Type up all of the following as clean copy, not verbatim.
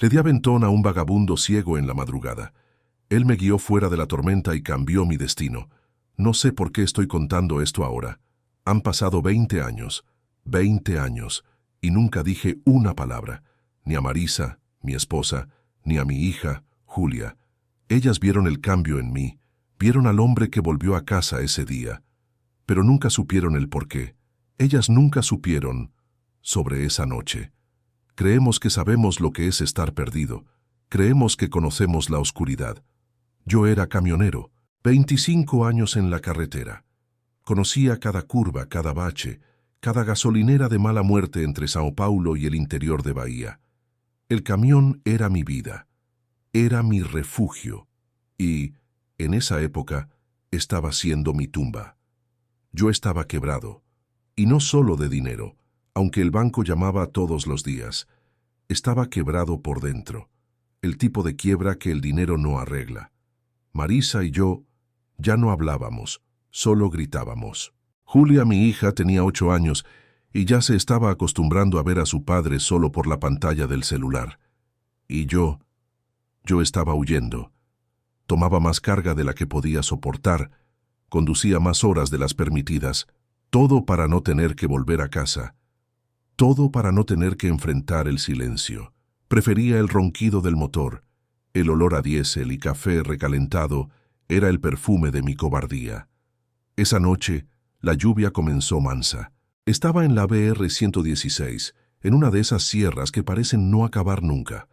Le di aventón a un vagabundo ciego en la madrugada. Él me guió fuera de la tormenta y cambió mi destino. No sé por qué estoy contando esto ahora. Han pasado 20 años, y nunca dije una palabra, ni a Marisa, mi esposa, ni a mi hija, Julia. Ellas vieron el cambio en mí, vieron al hombre que volvió a casa ese día, pero nunca supieron el porqué. Ellas nunca supieron sobre esa noche. Creemos que sabemos lo que es estar perdido. Creemos que conocemos la oscuridad. Yo era camionero, 25 años en la carretera. Conocía cada curva, cada bache, cada gasolinera de mala muerte entre Sao Paulo y el interior de Bahía. El camión era mi vida, era mi refugio, y, en esa época, estaba siendo mi tumba. Yo estaba quebrado, y no solo de dinero, aunque el banco llamaba todos los días. Estaba quebrado por dentro, el tipo de quiebra que el dinero no arregla. Marisa y yo ya no hablábamos, solo gritábamos. Julia, mi hija, tenía 8 años y ya se estaba acostumbrando a ver a su padre solo por la pantalla del celular. Y yo estaba huyendo. Tomaba más carga de la que podía soportar, conducía más horas de las permitidas, todo para no tener que volver a casa, todo para no tener que enfrentar el silencio. Prefería el ronquido del motor, el olor a diésel y café recalentado era el perfume de mi cobardía. Esa noche, la lluvia comenzó mansa. Estaba en la BR 116, en una de esas sierras que parecen no acabar nunca.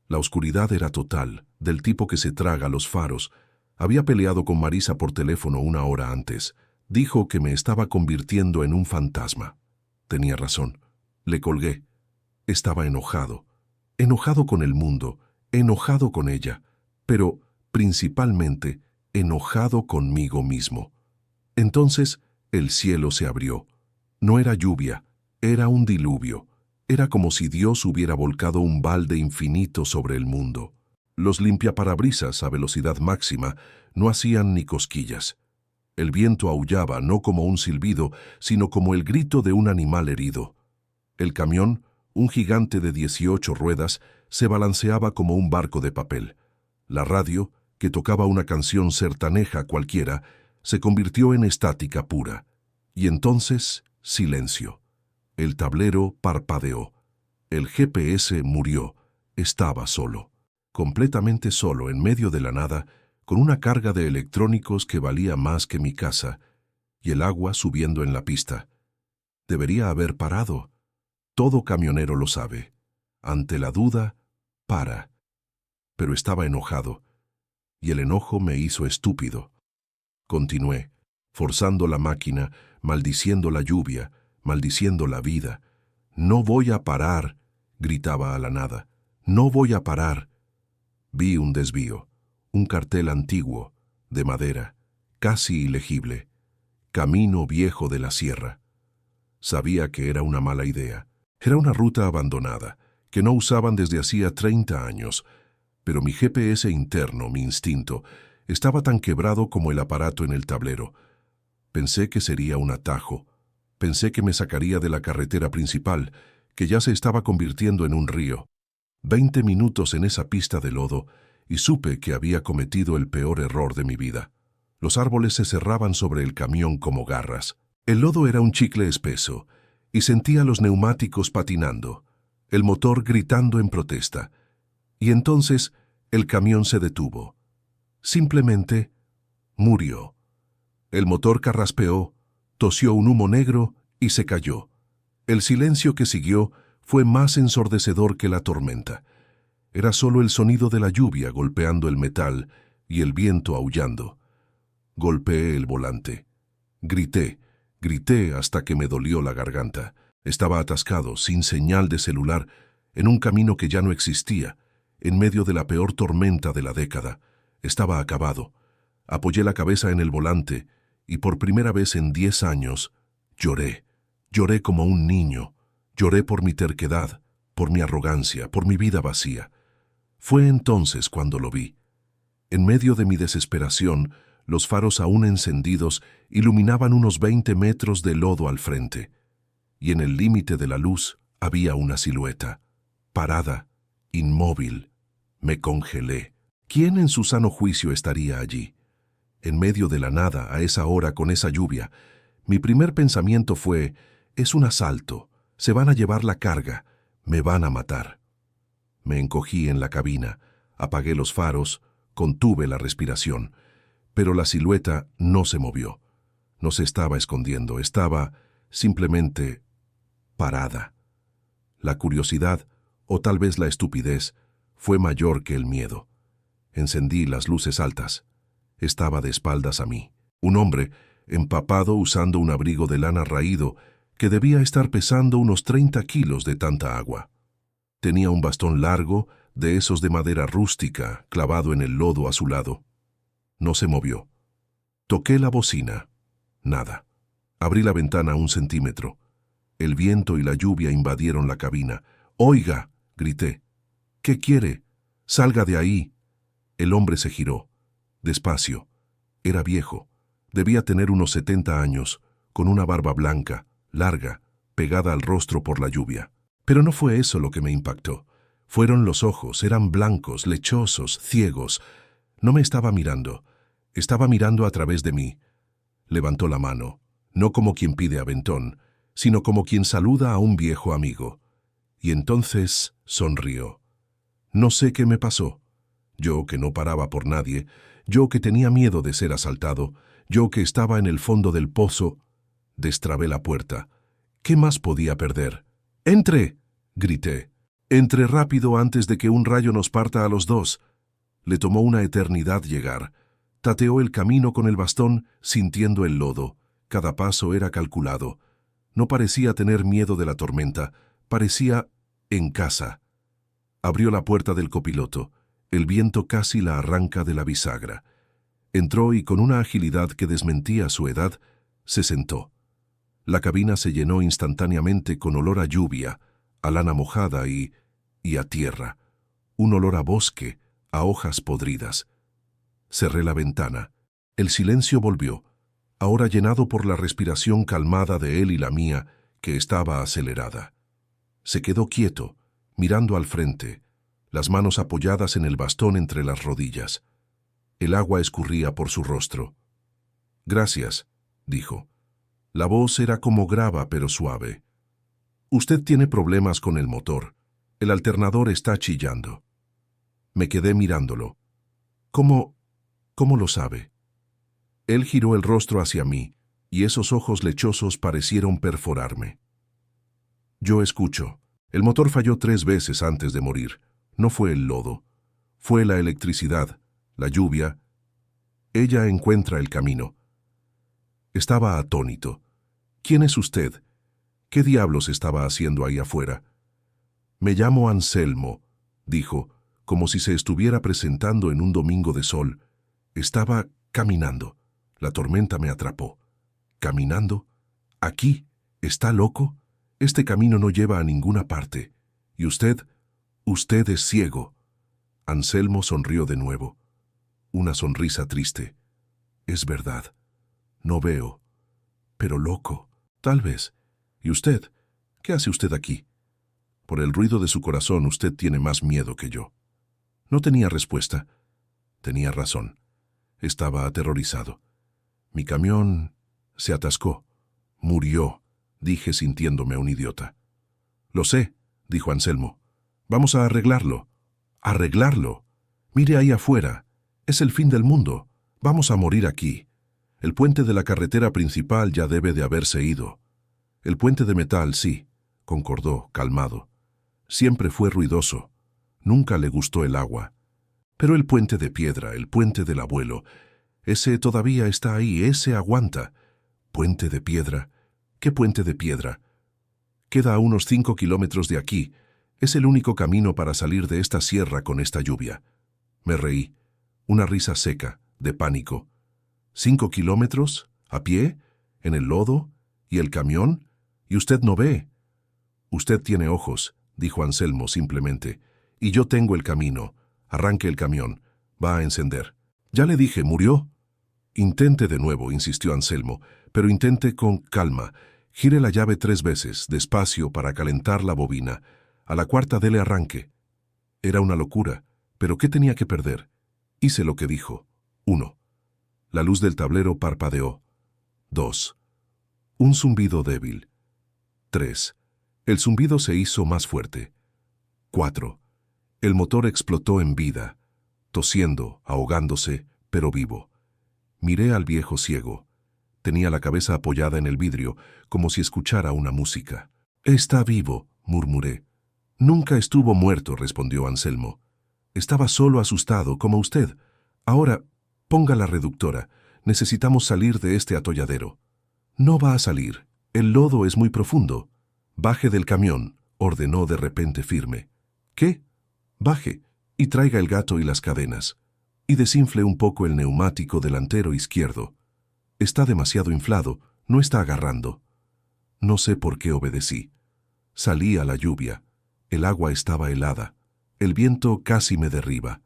La oscuridad era total, del tipo que se traga los faros. Había peleado con Marisa por teléfono 1 hora antes. Dijo que me estaba convirtiendo en un fantasma. Tenía razón. Le colgué. Estaba enojado. Enojado con el mundo, enojado con ella, pero, principalmente, enojado conmigo mismo. Entonces, el cielo se abrió. No era lluvia, era un diluvio. Era como si Dios hubiera volcado un balde infinito sobre el mundo. Los limpiaparabrisas a velocidad máxima no hacían ni cosquillas. El viento aullaba no como un silbido, sino como el grito de un animal herido. El camión, un gigante de 18 ruedas, se balanceaba como un barco de papel. La radio, que tocaba una canción sertaneja cualquiera, se convirtió en estática pura. Y entonces, silencio. El tablero parpadeó. El GPS murió. Estaba solo. Completamente solo, en medio de la nada, con una carga de electrónicos que valía más que mi casa, y el agua subiendo en la pista. Debería haber parado. Todo camionero lo sabe. Ante la duda, para. Pero estaba enojado, y el enojo me hizo estúpido. Continué, forzando la máquina, maldiciendo la lluvia, maldiciendo la vida. «No voy a parar», gritaba a la nada. «No voy a parar». Vi un desvío, un cartel antiguo, de madera, casi ilegible. Camino viejo de la sierra. Sabía que era una mala idea. Era una ruta abandonada, que no usaban desde hacía 30 años, pero mi GPS interno, mi instinto, estaba tan quebrado como el aparato en el tablero. Pensé que sería un atajo. Pensé que me sacaría de la carretera principal, que ya se estaba convirtiendo en un río. 20 minutos en esa pista de lodo, y supe que había cometido el peor error de mi vida. Los árboles se cerraban sobre el camión como garras. El lodo era un chicle espeso, y sentía los neumáticos patinando, el motor gritando en protesta. Y entonces el camión se detuvo. Simplemente murió. El motor carraspeó, tosió un humo negro y se cayó. El silencio que siguió fue más ensordecedor que la tormenta. Era solo el sonido de la lluvia golpeando el metal y el viento aullando. Golpeé el volante. Grité hasta que me dolió la garganta. Estaba atascado, sin señal de celular, en un camino que ya no existía, en medio de la peor tormenta de la década. Estaba acabado. Apoyé la cabeza en el volante y por primera vez en 10 años lloré. Lloré como un niño. Lloré por mi terquedad, por mi arrogancia, por mi vida vacía. Fue entonces cuando lo vi. En medio de mi desesperación, los faros aún encendidos iluminaban unos 20 metros de lodo al frente, y en el límite de la luz había una silueta, parada, inmóvil. Me congelé. ¿Quién en su sano juicio estaría allí? En medio de la nada, a esa hora, con esa lluvia. Mi primer pensamiento fue, es un asalto, se van a llevar la carga, me van a matar. Me encogí en la cabina, apagué los faros, contuve la respiración, pero la silueta no se movió. No se estaba escondiendo, estaba simplemente parada. La curiosidad, o tal vez la estupidez, fue mayor que el miedo. Encendí las luces altas. Estaba de espaldas a mí. Un hombre, empapado usando un abrigo de lana raído, que debía estar pesando unos 30 kilos de tanta agua. Tenía un bastón largo, de esos de madera rústica, clavado en el lodo a su lado. No se movió. Toqué la bocina. Nada. Abrí la ventana 1 centímetro. El viento y la lluvia invadieron la cabina. «¡Oiga!», grité. «¿Qué quiere? Salga de ahí». El hombre se giró. Despacio. Era viejo. Debía tener unos 70 años, con una barba blanca, larga, pegada al rostro por la lluvia. Pero no fue eso lo que me impactó. Fueron los ojos, eran blancos, lechosos, ciegos. No me estaba mirando. Estaba mirando a través de mí. Levantó la mano, no como quien pide aventón, sino como quien saluda a un viejo amigo. Y entonces sonrió. No sé qué me pasó. Yo que no paraba por nadie, yo que tenía miedo de ser asaltado, yo que estaba en el fondo del pozo, destrabé la puerta. ¿Qué más podía perder? «¡Entre!», grité. «Entre rápido antes de que un rayo nos parta a los dos». Le tomó una eternidad llegar. Tateó el camino con el bastón, sintiendo el lodo. Cada paso era calculado. No parecía tener miedo de la tormenta, parecía en casa. Abrió la puerta del copiloto. El viento casi la arranca de la bisagra. Entró y con una agilidad que desmentía su edad, se sentó. La cabina se llenó instantáneamente con olor a lluvia, a lana mojada y a tierra. Un olor a bosque, a hojas podridas. Cerré la ventana. El silencio volvió, ahora llenado por la respiración calmada de él y la mía, que estaba acelerada. Se quedó quieto, mirando al frente, las manos apoyadas en el bastón entre las rodillas. El agua escurría por su rostro. «Gracias», dijo. La voz era como grava pero suave. «Usted tiene problemas con el motor. El alternador está chillando». Me quedé mirándolo. «¿Cómo lo sabe?». Él giró el rostro hacia mí, y esos ojos lechosos parecieron perforarme. «Yo escucho. El motor falló 3 veces antes de morir. No fue el lodo. Fue la electricidad, la lluvia. Ella encuentra el camino». Estaba atónito. «¿Quién es usted? ¿Qué diablos estaba haciendo ahí afuera?». «Me llamo Anselmo», dijo, como si se estuviera presentando en un domingo de sol. «Estaba caminando. La tormenta me atrapó. ¿Caminando? ¿Aquí? ¿Está loco? Este camino no lleva a ninguna parte. Y usted es ciego». Anselmo sonrió de nuevo. Una sonrisa triste. «Es verdad. No veo. Pero loco, tal vez. ¿Y usted? ¿Qué hace usted aquí?». Por el ruido de su corazón usted tiene más miedo que yo. No tenía respuesta. Tenía razón. Estaba aterrorizado. Mi camión se atascó. «Murió», dije sintiéndome un idiota. «Lo sé», dijo Anselmo. «Vamos a arreglarlo». «¿Arreglarlo? Mire ahí afuera. Es el fin del mundo. Vamos a morir aquí. El puente de la carretera principal ya debe de haberse ido». «El puente de metal, sí», concordó, calmado. «Siempre fue ruidoso. Nunca le gustó el agua. Pero el puente de piedra, el puente del abuelo, ese todavía está ahí, ese aguanta». «¿Puente de piedra? ¿Qué puente de piedra?». «Queda a unos 5 kilómetros de aquí. Es el único camino para salir de esta sierra con esta lluvia». Me reí. Una risa seca, de pánico. «¿5 kilómetros? ¿A pie? ¿En el lodo? ¿Y el camión? ¿Y usted no ve?». «Usted tiene ojos», dijo Anselmo simplemente. «Y yo tengo el camino. Arranque el camión. Va a encender». «Ya le dije, murió». «Intente de nuevo», insistió Anselmo, «pero intente con calma. Gire la llave 3 veces, despacio, para calentar la bobina. A la cuarta dele arranque». Era una locura, pero ¿qué tenía que perder? Hice lo que dijo. 1. La luz del tablero parpadeó. 2. Un zumbido débil. 3. El zumbido se hizo más fuerte. 4. El motor explotó en vida, tosiendo, ahogándose, pero vivo. Miré al viejo ciego. Tenía la cabeza apoyada en el vidrio, como si escuchara una música. «Está vivo», murmuré. «Nunca estuvo muerto», respondió Anselmo. «Estaba solo asustado, como usted. Ahora, ponga la reductora. Necesitamos salir de este atolladero». «No va a salir. El lodo es muy profundo». «Baje del camión», ordenó de repente firme. «¿Qué?» «Baje y traiga el gato y las cadenas. Y desinfle un poco el neumático delantero izquierdo. Está demasiado inflado, no está agarrando». No sé por qué obedecí. Salí a la lluvia. El agua estaba helada. El viento casi me derriba.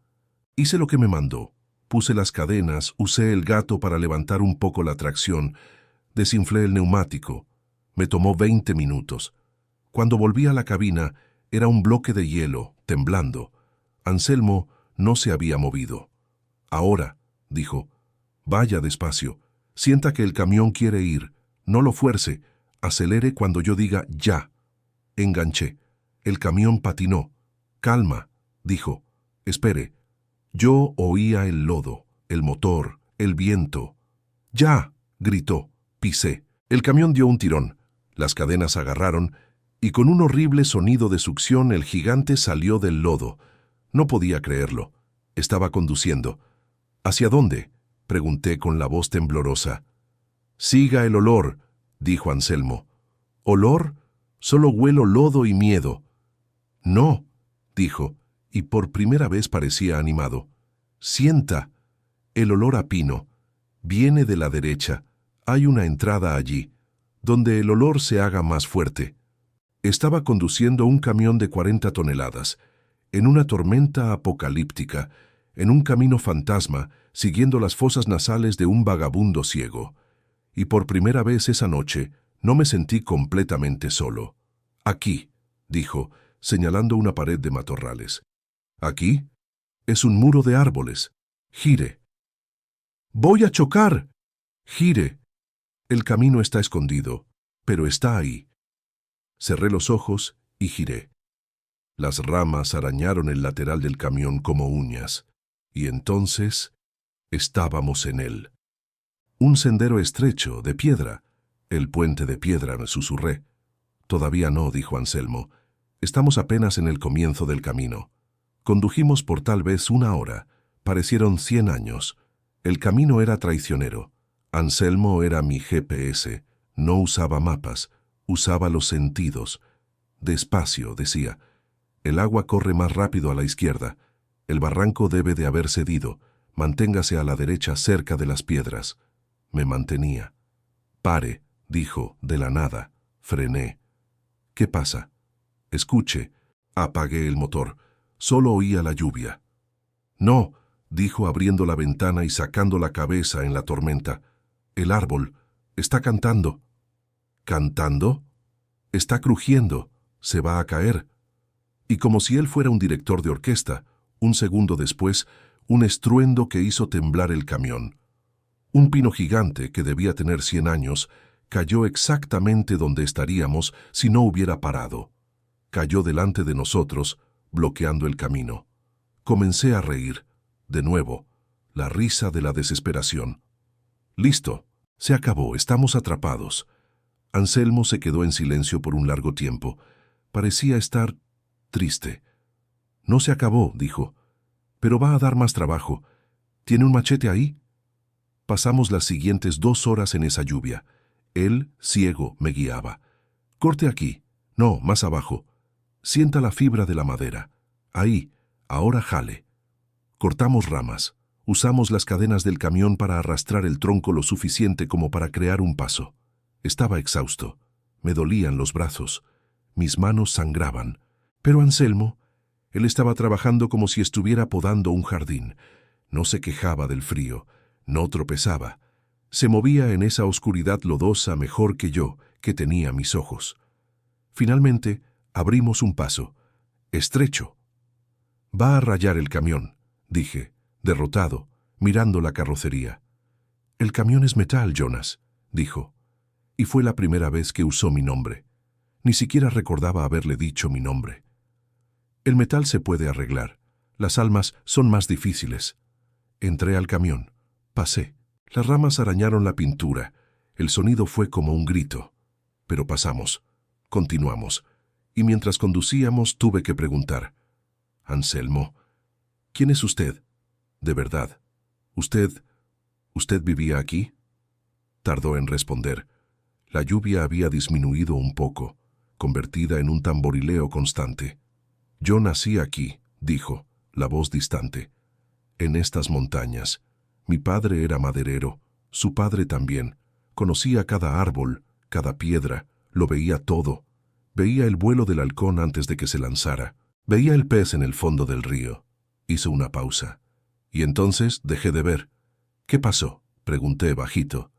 Hice lo que me mandó. Puse las cadenas, usé el gato para levantar un poco la tracción, desinflé el neumático. Me tomó 20 minutos. Cuando volví a la cabina, era un bloque de hielo, temblando. Anselmo no se había movido. «Ahora», dijo, «vaya despacio. Sienta que el camión quiere ir. No lo fuerce. Acelere cuando yo diga ya». Enganché. El camión patinó. «Calma», dijo. «Espere». Yo oía el lodo, el motor, el viento. «¡Ya!», gritó. Pisé. El camión dio un tirón. Las cadenas agarraron y con un horrible sonido de succión el gigante salió del lodo. No podía creerlo. Estaba conduciendo. «¿Hacia dónde?», pregunté con la voz temblorosa. «Siga el olor», dijo Anselmo. «¿Olor? Solo huelo lodo y miedo». «No», dijo, y por primera vez parecía animado. «Sienta. El olor a pino. Viene de la derecha. Hay una entrada allí, donde el olor se haga más fuerte». Estaba conduciendo un camión de 40 toneladas, en una tormenta apocalíptica, en un camino fantasma, siguiendo las fosas nasales de un vagabundo ciego. Y por primera vez esa noche no me sentí completamente solo. «Aquí», dijo, señalando una pared de matorrales. «¿Aquí? Es un muro de árboles. Gire». «¡Voy a chocar!». «Gire». «El camino está escondido, pero está ahí». Cerré los ojos y giré. Las ramas arañaron el lateral del camión como uñas, y entonces estábamos en él. Un sendero estrecho, de piedra. «El puente de piedra», me susurré. «Todavía no», dijo Anselmo. «Estamos apenas en el comienzo del camino». Condujimos por tal vez 1 hora. Parecieron 100 años. El camino era traicionero. Anselmo era mi GPS. No usaba mapas. Usaba los sentidos. «Despacio», decía. «El agua corre más rápido a la izquierda. El barranco debe de haber cedido. Manténgase a la derecha cerca de las piedras». Me mantenía. «Pare», dijo, de la nada. Frené. «¿Qué pasa?». «Escuche». Apagué el motor. Solo oía la lluvia. «No», dijo abriendo la ventana y sacando la cabeza en la tormenta. «El árbol está cantando». «¿Cantando?». «Está crujiendo. Se va a caer». Y como si él fuera un director de orquesta, un segundo después, un estruendo que hizo temblar el camión. Un pino gigante, que debía tener 100 años, cayó exactamente donde estaríamos si no hubiera parado. Cayó delante de nosotros, bloqueando el camino. Comencé a reír. De nuevo, la risa de la desesperación. «Listo. Se acabó. Estamos atrapados». Anselmo se quedó en silencio por un largo tiempo. Parecía estar triste. «No se acabó», dijo. «Pero va a dar más trabajo. ¿Tiene un machete ahí?». Pasamos las siguientes 2 horas en esa lluvia. Él, ciego, me guiaba. «Corte aquí». «No, más abajo». «Sienta la fibra de la madera». «Ahí. Ahora jale». Cortamos ramas. Usamos las cadenas del camión para arrastrar el tronco lo suficiente como para crear un paso. Estaba exhausto. Me dolían los brazos. Mis manos sangraban. Pero Anselmo, él estaba trabajando como si estuviera podando un jardín. No se quejaba del frío. No tropezaba. Se movía en esa oscuridad lodosa mejor que yo, que tenía mis ojos. Finalmente, abrimos un paso. Estrecho. Va a rayar el camión, dije, derrotado, mirando la carrocería. El camión es metal, Jonas, dijo, y fue la primera vez que usó mi nombre. Ni siquiera recordaba haberle dicho mi nombre. El metal se puede arreglar. Las almas son más difíciles. Entré al camión. Pasé. Las ramas arañaron la pintura. El sonido fue como un grito. Pero pasamos. Continuamos. Y mientras conducíamos tuve que preguntar. Anselmo, ¿quién es usted? De verdad. ¿Usted vivía aquí? Tardó en responder. La lluvia había disminuido un poco, convertida en un tamborileo constante. Yo nací aquí, dijo, la voz distante. En estas montañas. Mi padre era maderero, su padre también. Conocía cada árbol, cada piedra, lo veía todo. Veía el vuelo del halcón antes de que se lanzara. Veía el pez en el fondo del río. Hizo una pausa. Y entonces dejé de ver. ¿Qué pasó?, pregunté bajito.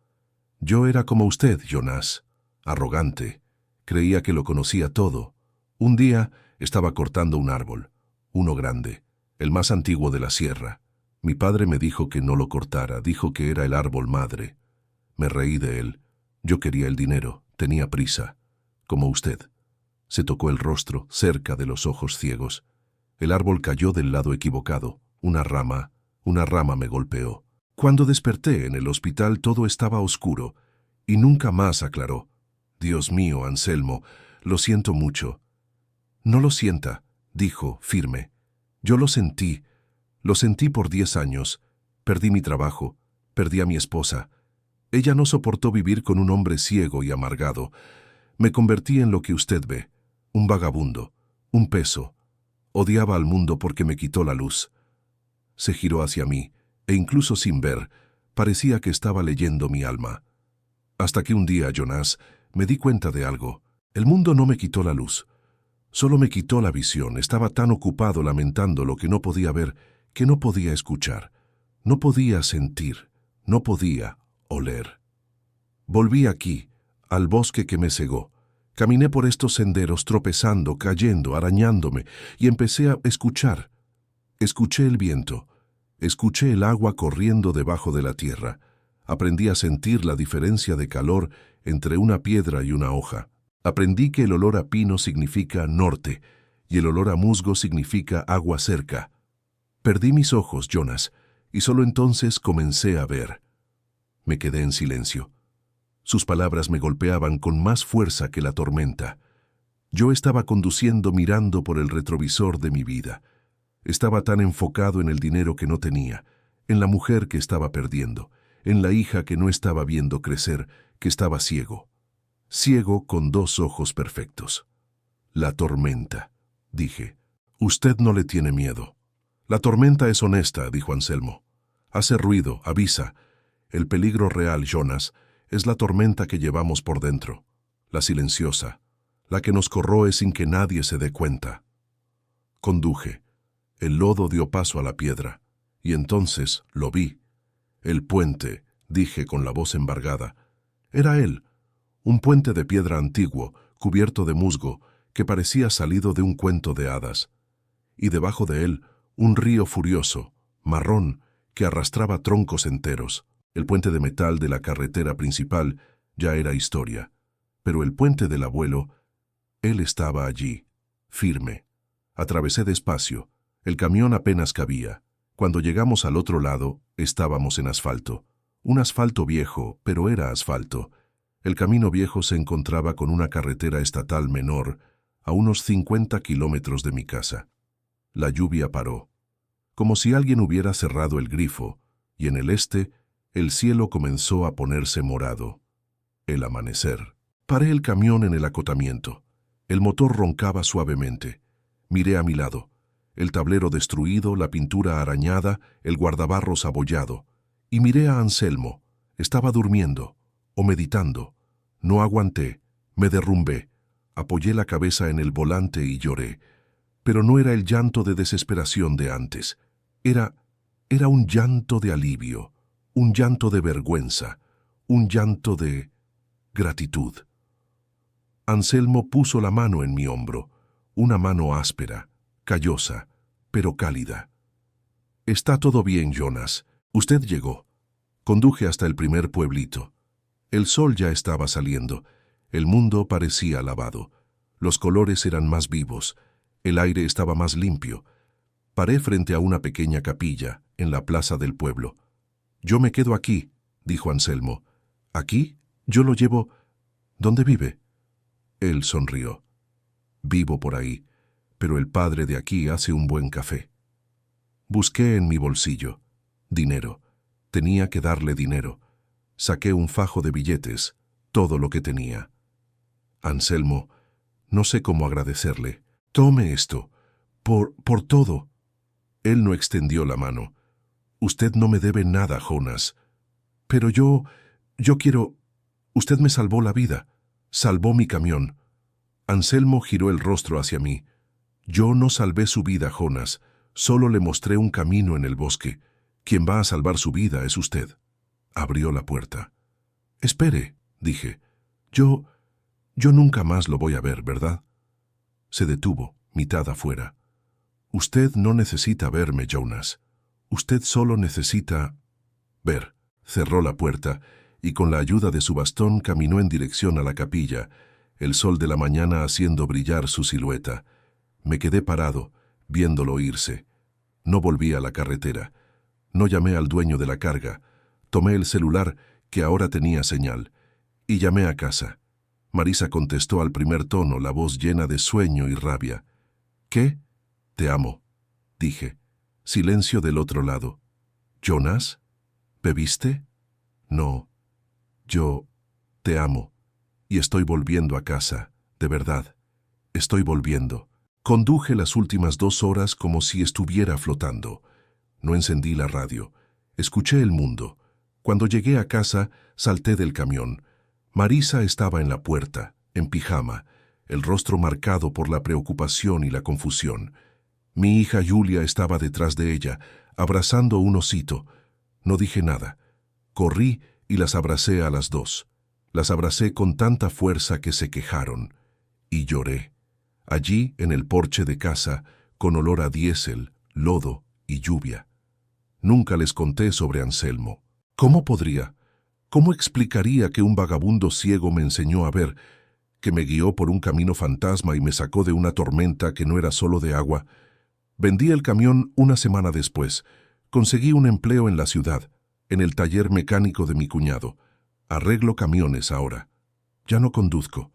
Yo era como usted, Jonas, arrogante. Creía que lo conocía todo. Un día estaba cortando un árbol, uno grande, el más antiguo de la sierra. Mi padre me dijo que no lo cortara, dijo que era el árbol madre. Me reí de él. Yo quería el dinero, tenía prisa. Como usted. Se tocó el rostro, cerca de los ojos ciegos. El árbol cayó del lado equivocado. Una rama me golpeó. Cuando desperté en el hospital todo estaba oscuro y nunca más aclaró. Dios mío, Anselmo, lo siento mucho. No lo sienta, dijo, firme. Yo lo sentí por 10 años. Perdí mi trabajo, perdí a mi esposa. Ella no soportó vivir con un hombre ciego y amargado. Me convertí en lo que usted ve, un vagabundo, un peso. Odiaba al mundo porque me quitó la luz. Se giró hacia mí, e incluso sin ver, parecía que estaba leyendo mi alma. Hasta que un día, Jonas, me di cuenta de algo. El mundo no me quitó la luz. Solo me quitó la visión. Estaba tan ocupado lamentando lo que no podía ver, que no podía escuchar. No podía sentir. No podía oler. Volví aquí, al bosque que me cegó. Caminé por estos senderos tropezando, cayendo, arañándome, y empecé a escuchar. Escuché el viento. Escuché el agua corriendo debajo de la tierra. Aprendí a sentir la diferencia de calor entre una piedra y una hoja. Aprendí que el olor a pino significa norte y el olor a musgo significa agua cerca. Perdí mis ojos, Jonas, y solo entonces comencé a ver. Me quedé en silencio. Sus palabras me golpeaban con más fuerza que la tormenta. Yo estaba conduciendo mirando por el retrovisor de mi vida. Estaba tan enfocado en el dinero que no tenía, en la mujer que estaba perdiendo, en la hija que no estaba viendo crecer, que estaba ciego. Ciego con 2 ojos perfectos. La tormenta, dije. Usted no le tiene miedo. La tormenta es honesta, dijo Anselmo. Hace ruido, avisa. El peligro real, Jonas, es la tormenta que llevamos por dentro, la silenciosa, la que nos corroe sin que nadie se dé cuenta. Conduje. El lodo dio paso a la piedra, y entonces lo vi. El puente, dije con la voz embargada. Era él, un puente de piedra antiguo, cubierto de musgo, que parecía salido de un cuento de hadas. Y debajo de él, un río furioso, marrón, que arrastraba troncos enteros. El puente de metal de la carretera principal ya era historia. Pero el puente del abuelo, él estaba allí, firme. Atravesé despacio. El camión apenas cabía. Cuando llegamos al otro lado, estábamos en asfalto. Un asfalto viejo, pero era asfalto. El camino viejo se encontraba con una carretera estatal menor, a unos 50 kilómetros de mi casa. La lluvia paró, como si alguien hubiera cerrado el grifo, y en el este, el cielo comenzó a ponerse morado. El amanecer. Paré el camión en el acotamiento. El motor roncaba suavemente. Miré a mi lado. El tablero destruido, la pintura arañada, el guardabarros abollado. Y miré a Anselmo. Estaba durmiendo o meditando. No aguanté, me derrumbé. Apoyé la cabeza en el volante y lloré. Pero no era el llanto de desesperación de antes. Era un llanto de alivio, un llanto de vergüenza, un llanto de gratitud. Anselmo puso la mano en mi hombro, una mano áspera, callosa. pero cálida. «Está todo bien, Jonas. Usted llegó». Conduje hasta el primer pueblito. El sol ya estaba saliendo. El mundo parecía lavado. Los colores eran más vivos. El aire estaba más limpio. Paré frente a una pequeña capilla, en la plaza del pueblo. «Yo me quedo aquí», dijo Anselmo. «¿Aquí? Yo lo llevo». «¿Dónde vive?» Él sonrió. «Vivo por ahí, pero el padre de aquí hace un buen café». Busqué en mi bolsillo. Dinero. Tenía que darle dinero. Saqué un fajo de billetes, todo lo que tenía. «Anselmo, no sé cómo agradecerle. Tome esto. Por todo». Él no extendió la mano. «Usted no me debe nada, Jonas. Pero yo quiero... Usted me salvó la vida. Salvó mi camión». Anselmo giró el rostro hacia mí. «Yo no salvé su vida, Jonas. Solo le mostré un camino en el bosque. Quien va a salvar su vida es usted». Abrió la puerta. «Espere», dije. Yo nunca más lo voy a ver, ¿verdad?» Se detuvo, mitad afuera. «Usted no necesita verme, Jonas. Usted solo necesita ver». Cerró la puerta y con la ayuda de su bastón caminó en dirección a la capilla, el sol de la mañana haciendo brillar su silueta. Me quedé parado, viéndolo irse. No volví a la carretera. No llamé al dueño de la carga. Tomé el celular, que ahora tenía señal, y llamé a casa. Marisa contestó al primer tono, la voz llena de sueño y rabia. «¿Qué?» «Te amo», dije. Silencio del otro lado. «¿Jonas? ¿Bebiste?» «No. Yo te amo. Y estoy volviendo a casa, de verdad. Estoy volviendo». Conduje las últimas 2 horas como si estuviera flotando. No encendí la radio. Escuché el mundo. Cuando llegué a casa, salté del camión. Marisa estaba en la puerta, en pijama, el rostro marcado por la preocupación y la confusión. Mi hija Julia estaba detrás de ella, abrazando un osito. No dije nada. Corrí y las abracé a las 2. Las abracé con tanta fuerza que se quejaron. Y lloré. Allí, en el porche de casa, con olor a diésel, lodo y lluvia. Nunca les conté sobre Anselmo. ¿Cómo podría? ¿Cómo explicaría que un vagabundo ciego me enseñó a ver, que me guió por un camino fantasma y me sacó de una tormenta que no era solo de agua? Vendí el camión una semana después. Conseguí un empleo en la ciudad, en el taller mecánico de mi cuñado. Arreglo camiones ahora. Ya no conduzco.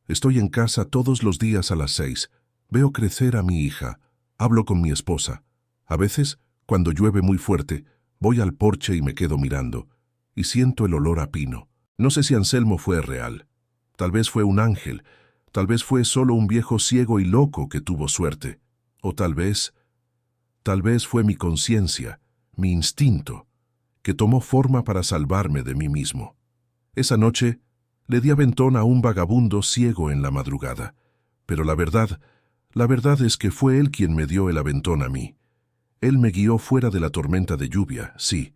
Estoy en casa todos los días a las 6. Veo crecer a mi hija. Hablo con mi esposa. A veces, cuando llueve muy fuerte, voy al porche y me quedo mirando. Y siento el olor a pino. No sé si Anselmo fue real. Tal vez fue un ángel. Tal vez fue solo un viejo ciego y loco que tuvo suerte. O tal vez fue mi conciencia, mi instinto, que tomó forma para salvarme de mí mismo. Esa noche le di aventón a un vagabundo ciego en la madrugada. Pero la verdad es que fue él quien me dio el aventón a mí. Él me guió fuera de la tormenta de lluvia, sí,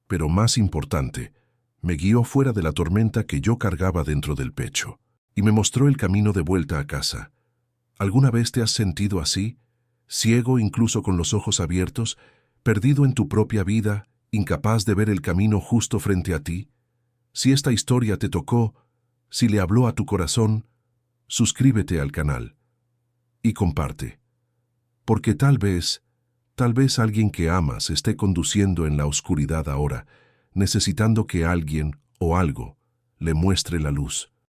pero más importante, me guió fuera de la tormenta que yo cargaba dentro del pecho, y me mostró el camino de vuelta a casa. ¿Alguna vez te has sentido así? Ciego incluso con los ojos abiertos, perdido en tu propia vida, incapaz de ver el camino justo frente a ti. Si esta historia te tocó, si le habló a tu corazón, suscríbete al canal y comparte. Porque tal vez alguien que amas esté conduciendo en la oscuridad ahora, necesitando que alguien o algo le muestre la luz.